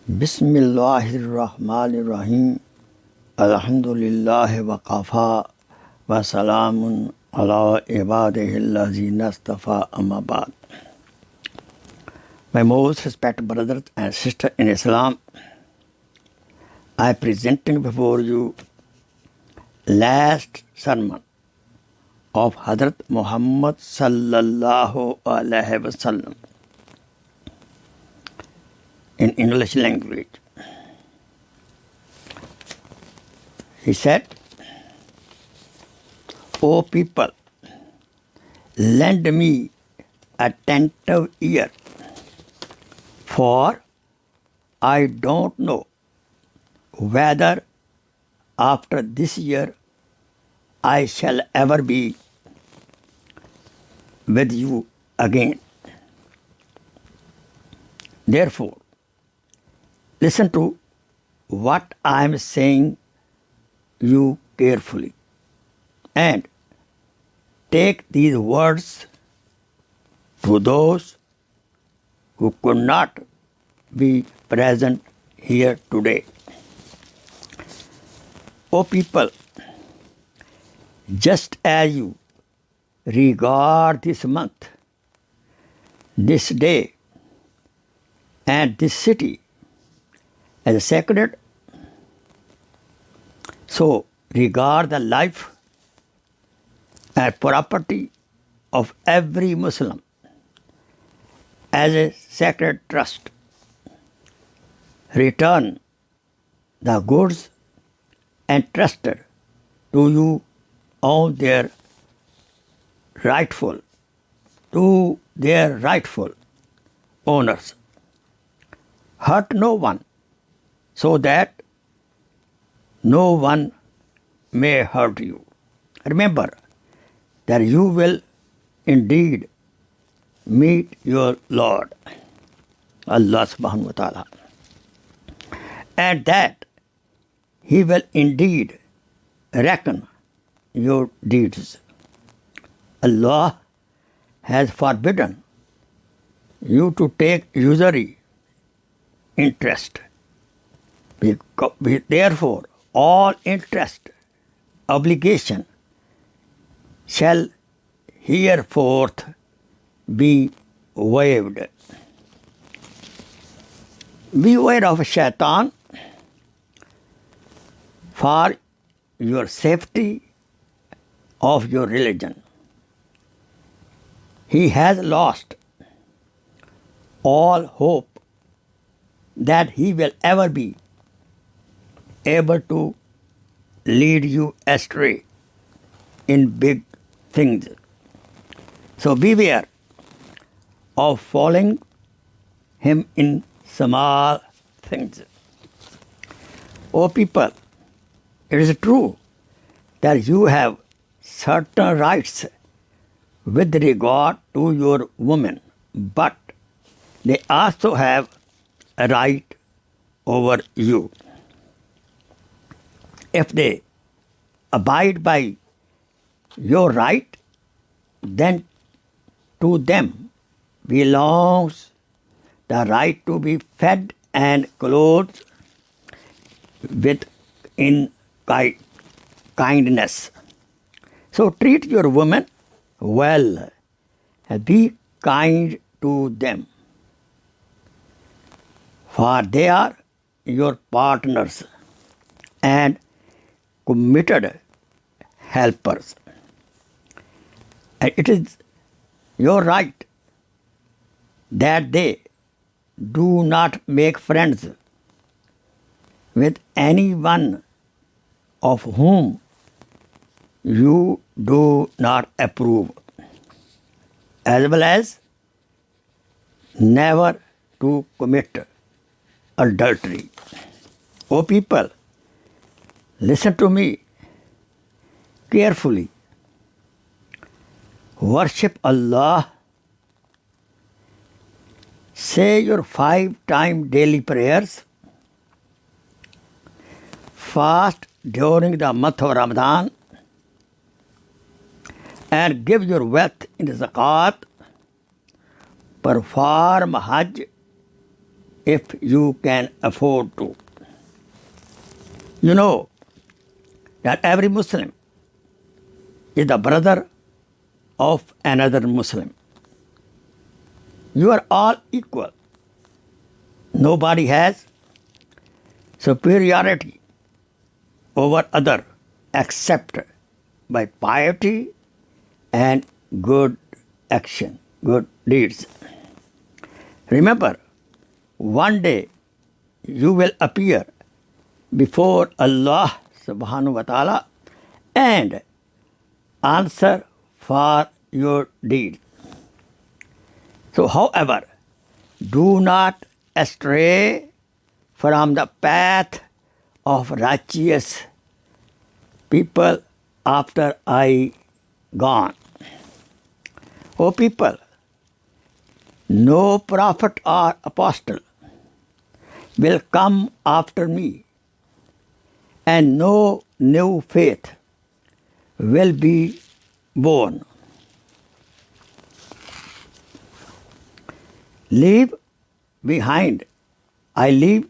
Bismillahirrahmanirrahim. Alhamdulillahi wa qafa wa salamun ala ibadihillazina astafa amma ba'd. My most respected brothers and sisters in Islam, I am presenting before you last sermon of Hazrat Muhammad sallallahu alaihi wasallam in English language. He said, "O people, lend me attentive ear, for I don't know whether after this year I shall ever be with you again. Therefore, listen to what I am saying you carefully, and take these words to those who could not be present here today. O people, just as you regard this month, this day, and this city as sacred, so regard the life and property of every Muslim as a sacred trust. Return the goods entrusted to you on their rightful owners. Hurt no one, so that no one may hurt you. Remember that you will indeed meet your Lord, Allah subhanahu wa ta'ala, and that He will indeed reckon your deeds. Allah has forbidden you to take usury interest. Therefore, all interest obligation shall hereforth be waived. Beware of shaitan for your safety of your religion. He has lost all hope that he will ever be able to lead you astray in big things. So beware of following him in small things. O people, it is true that you have certain rights with regard to your women, but they also have a right over you. If they abide by your right, then to them belongs the right to be fed and clothed with in kindness. So treat your women well and be kind to them, for they are your partners and committed helpers. And it is your right that they do not make friends with anyone of whom you do not approve, as well as never to commit adultery. O people, listen to me carefully. Worship Allah. Say your 5-time daily prayers. Fast during the month of Ramadan. And give your wealth in zakat. Perform Hajj if you can afford to. You know that every Muslim is the brother of another Muslim. You are all equal. Nobody has superiority over other except by piety and good action, good deeds. Remember, one day you will appear before Allah subhanahu wa ta'ala and answer for your deed. So, however, do not astray from the path of righteous people after I gone. O people, no prophet or apostle will come after me, and no new faith will be born. I leave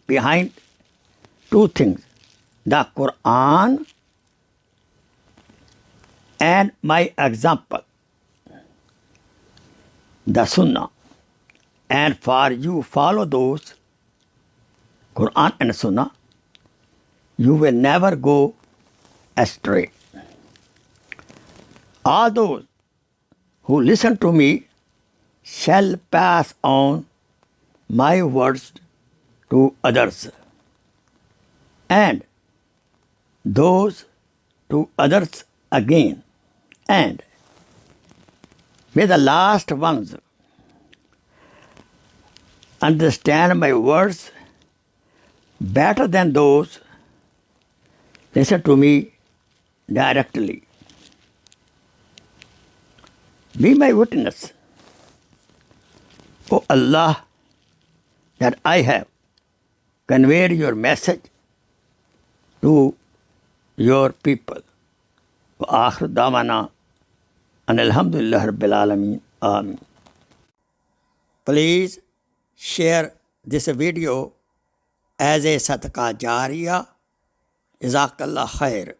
behind two things, the Quran and my example, the Sunnah. And for you follow those, Quran and Sunnah, you will never go astray. All those who listen to me shall pass on my words to others, and those to others again, and may the last ones understand my words better than those listen to me directly. Be my witness, O Allah, that I have conveyed your message to your people. Wa akhir da'wana and alhamdulillah rabbil alameen. Amin. Please share this video as a sadaqah jariyah. Jazakallah khair.